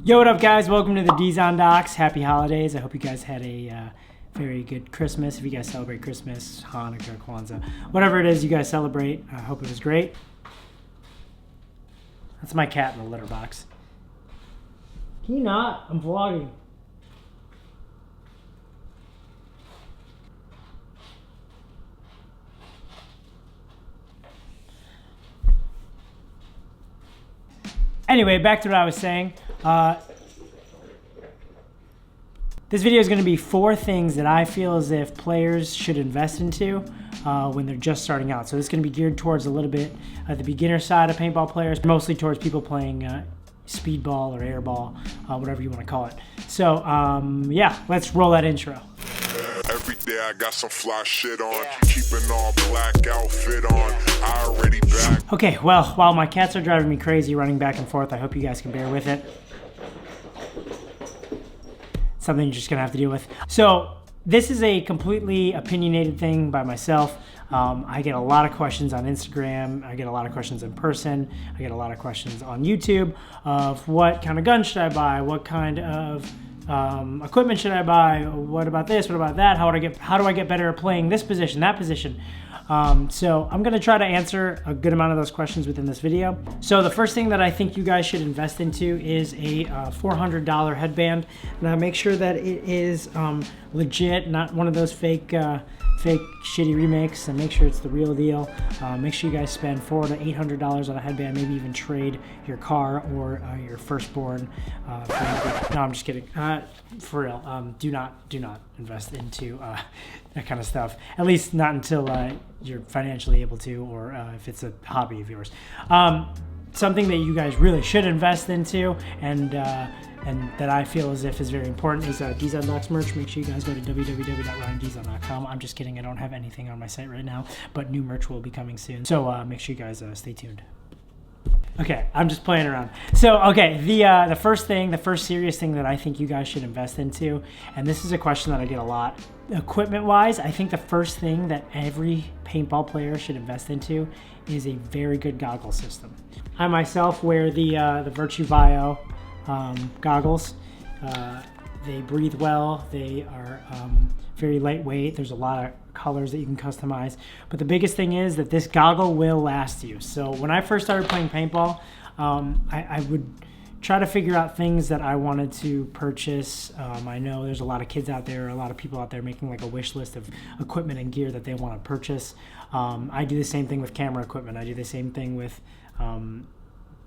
Yo, what up guys? Welcome to the Dizon Docs. Happy holidays. I hope you guys had a very good Christmas. If you guys celebrate Christmas, Hanukkah, Kwanzaa, whatever it is you guys celebrate, I hope it was great. That's my cat in the litter box. Can you not? I'm vlogging. Anyway, back to what I was saying. This video is going to be 4 things that I feel as if players should invest into when they're just starting out. So this is going to be geared towards a little bit the beginner side of paintball players, mostly towards people playing speedball or airball, whatever you want to call it. So yeah, let's roll that intro. Every day I got some fly shit on, keeping all black outfit on, I already back. Okay, well, while my cats are driving me crazy running back and forth, I hope you guys can bear with it. Something you're just gonna have to deal with. So this is a completely opinionated thing by myself. I get a lot of questions on Instagram. I get a lot of questions in person. I get a lot of questions on YouTube of what kind of gun should I buy? What kind of equipment should I buy? What about this? What about that? How do I get better at playing this position, that position? So I'm gonna try to answer a good amount of those questions within this video. So the first thing that I think you guys should invest into is a $400 headband. Now make sure that it is legit, not one of those fake shitty remakes, and make sure it's the real deal. Make sure you guys spend $400 to $800 on a headband, maybe even trade your car or your firstborn. No, I'm just kidding. For real, do not invest into that kind of stuff. At least not until you're financially able to, or if it's a hobby of yours. Something that you guys really should invest into, and that I feel as if is very important, is Dizon Docs merch. Make sure you guys go to www.ronniedizon.com. I'm just kidding, I don't have anything on my site right now, but new merch will be coming soon. So make sure you guys stay tuned. Okay, I'm just playing around. So, okay, the first serious thing that I think you guys should invest into, and this is a question that I get a lot, equipment-wise, I think the first thing that every paintball player should invest into is a very good goggle system. I myself wear the Virtue Bio goggles. They breathe well. They are very lightweight. There's a lot of colors that you can customize. But the biggest thing is that this goggle will last you. So when I first started playing paintball, I would try to figure out things that I wanted to purchase. I know there's a lot of kids out there, a lot of people out there making like a wish list of equipment and gear that they want to purchase. I do the same thing with camera equipment. I do the same thing with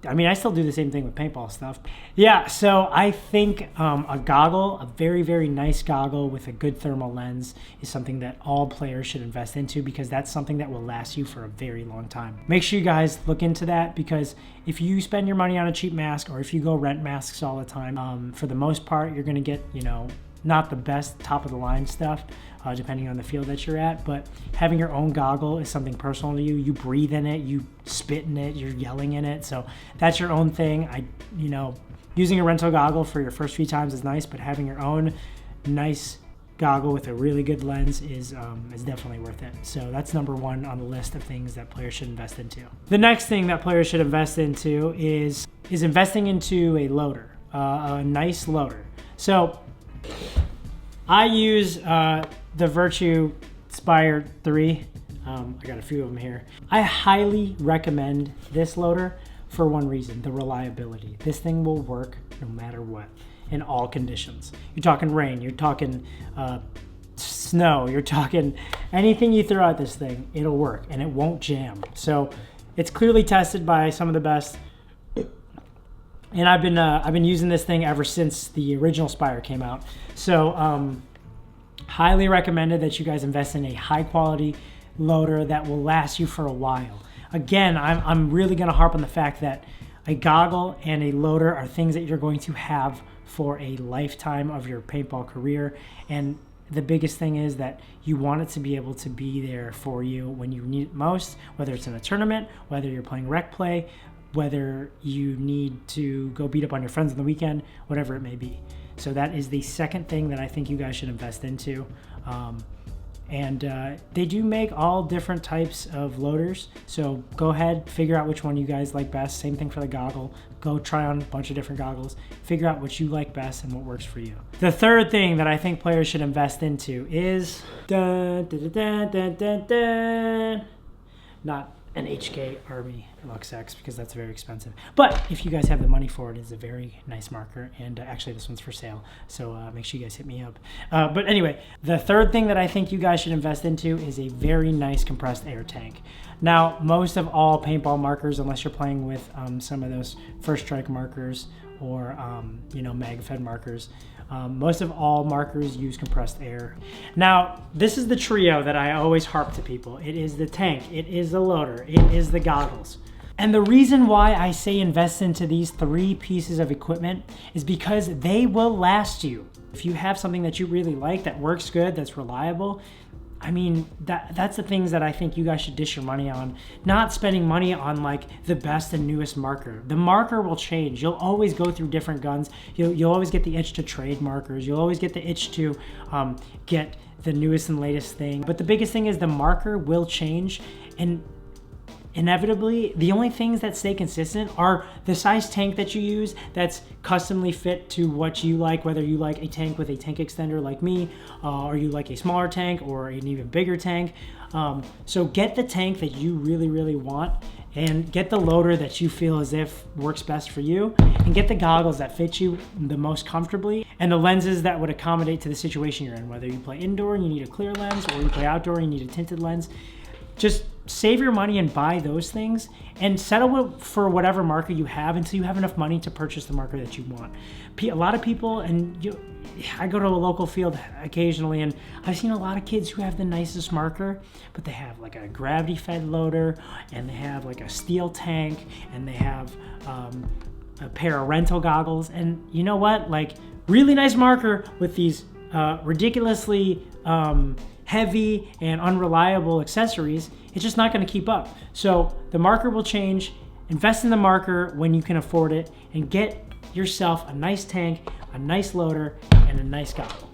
I still do the same thing with paintball stuff. Yeah, so I think a goggle, a very, very nice goggle with a good thermal lens, is something that all players should invest into, because that's something that will last you for a very long time. Make sure you guys look into that, because if you spend your money on a cheap mask, or if you go rent masks all the time, for the most part, you're gonna get, not the best top of the line stuff, depending on the field that you're at, but having your own goggle is something personal to you. You breathe in it, you spit in it, you're yelling in it, so that's your own thing. Using a rental goggle for your first few times is nice, but having your own nice goggle with a really good lens is definitely worth it. So that's number 1 on the list of things that players should invest into. The next thing that players should invest into is investing into a loader, a nice loader. So I use the Virtue Spire 3. I got a few of them here. I highly recommend this loader for one reason: the reliability. This thing will work no matter what, in all conditions. You're talking rain, you're talking snow, you're talking anything you throw at this thing, it'll work and it won't jam. So it's clearly tested by some of the best. And I've been using this thing ever since the original Spire came out. So highly recommended that you guys invest in a high quality loader that will last you for a while. Again, I'm really gonna harp on the fact that a goggle and a loader are things that you're going to have for a lifetime of your paintball career. And the biggest thing is that you want it to be able to be there for you when you need it most, whether it's in a tournament, whether you're playing rec play, whether you need to go beat up on your friends on the weekend, whatever it may be. So that is the second thing that I think you guys should invest into. And they do make all different types of loaders. So go ahead, figure out which one you guys like best. Same thing for the goggle. Go try on a bunch of different goggles. Figure out what you like best and what works for you. The third thing that I think players should invest into is not an HK Army Lux X, because that's very expensive. But if you guys have the money for it, it's a very nice marker. And actually this one's for sale, so make sure you guys hit me up. But anyway, the third thing that I think you guys should invest into is a very nice compressed air tank. Now, most of all paintball markers, unless you're playing with some of those first strike markers or mag-fed markers, most of all markers use compressed air. Now, this is the trio that I always harp to people. It is the tank, it is the loader, it is the goggles. And the reason why I say invest into these 3 pieces of equipment is because they will last you. If you have something that you really like, that works good, that's reliable, I mean, that's the things that I think you guys should dish your money on. Not spending money on like the best and newest marker. The marker will change. You'll always go through different guns. You'll always get the itch to trade markers. You'll always get the itch to get the newest and latest thing. But the biggest thing is the marker will change, and inevitably, the only things that stay consistent are the size tank that you use that's customly fit to what you like, whether you like a tank with a tank extender like me, or you like a smaller tank or an even bigger tank. So get the tank that you really, really want, and get the loader that you feel as if works best for you, and get the goggles that fit you the most comfortably, and the lenses that would accommodate to the situation you're in, whether you play indoor and you need a clear lens, or you play outdoor and you need a tinted lens. Just save your money and buy those things, and settle for whatever marker you have until you have enough money to purchase the marker that you want. A lot of people, I go to a local field occasionally, and I've seen a lot of kids who have the nicest marker, but they have like a gravity fed loader, and they have like a steel tank, and they have a pair of rental goggles. And you know what? Like, really nice marker with these ridiculously heavy and unreliable accessories, it's just not going to keep up. So the marker will change. Invest in the marker when you can afford it, and get yourself a nice tank, a nice loader, and a nice goggle.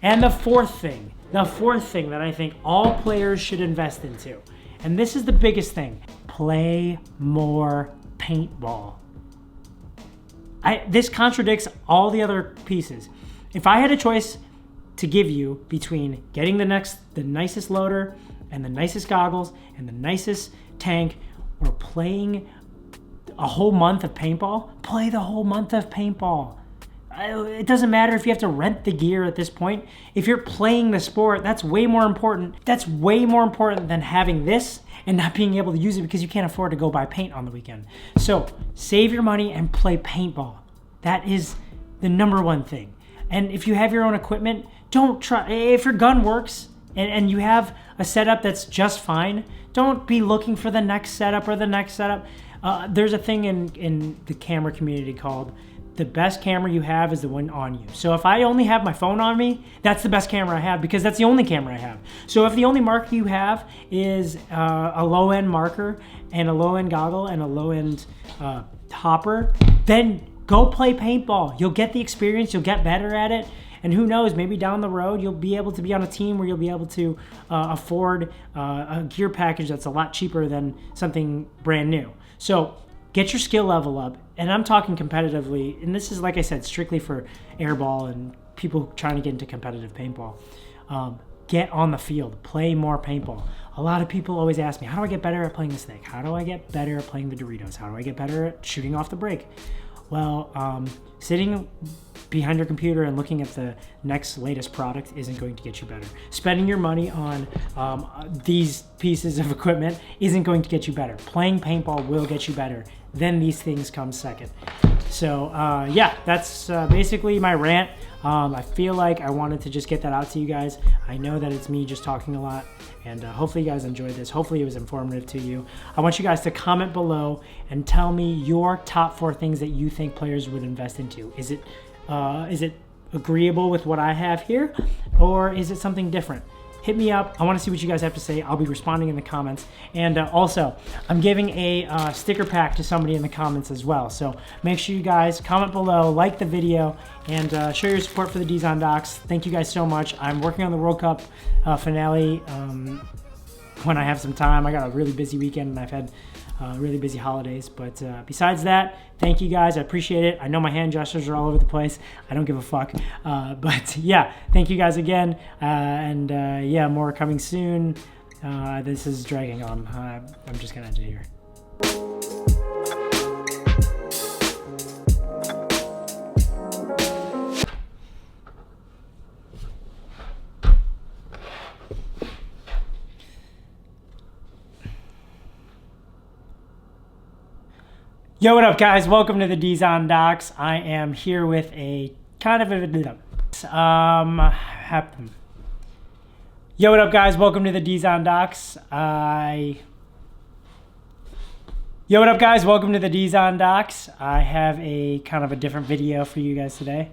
And the fourth thing that I think all players should invest into, and this is the biggest thing: play more paintball. This contradicts all the other pieces. If I had a choice to give you between getting the nicest loader and the nicest goggles and the nicest tank, or playing a whole month of paintball, play the whole month of paintball. It doesn't matter if you have to rent the gear at this point. If you're playing the sport, that's way more important. That's way more important than having this and not being able to use it because you can't afford to go buy paint on the weekend. So save your money and play paintball. That is the #1 thing. And if you have your own equipment, don't try. If your gun works and you have a setup that's just fine, don't be looking for the next setup or the next setup. There's a thing in the camera community called the best camera you have is the one on you. So if I only have my phone on me, that's the best camera I have, because that's the only camera I have. So if the only marker you have is a low-end marker and a low-end goggle and a low-end hopper, then go play paintball. You'll get the experience, you'll get better at it, and who knows, maybe down the road you'll be able to be on a team where you'll be able to afford a gear package that's a lot cheaper than something brand new. So get your skill level up, and I'm talking competitively, and this is, like I said, strictly for airball and people trying to get into competitive paintball. Get on the field, play more paintball. A lot of people always ask me, how do I get better at playing the snake? How do I get better at playing the Doritos? How do I get better at shooting off the break? Well, sitting behind your computer and looking at the next latest product isn't going to get you better. Spending your money on these pieces of equipment isn't going to get you better. Playing paintball will get you better. Then these things come second. So yeah, that's basically my rant. I feel like I wanted to just get that out to you guys. I know that it's me just talking a lot, and hopefully you guys enjoyed this. Hopefully it was informative to you. I want you guys to comment below and tell me your top 4 things that you think players would invest into. Is it agreeable with what I have here, or is it something different? hit me up. I want to see what you guys have to say. I'll be responding in the comments. And also, I'm giving a sticker pack to somebody in the comments as well. So make sure you guys comment below, like the video, and show your support for the Dizon docs. Thank you guys so much. I'm working on the World Cup finale when I have some time. I got a really busy weekend, and I've had really busy holidays. But besides that, thank you guys. I appreciate it. I know my hand gestures are all over the place. I don't give a fuck. But yeah, thank you guys again. And yeah, more coming soon. This is dragging on. I'm just going to end it here. Yo, what up, guys? Welcome to the Dizon Docs. I am here with a kind of a Yo, what up, guys? Welcome to the Dizon Docs. Yo, what up, guys? Welcome to the Dizon Docs. I have a kind of a different video for you guys today.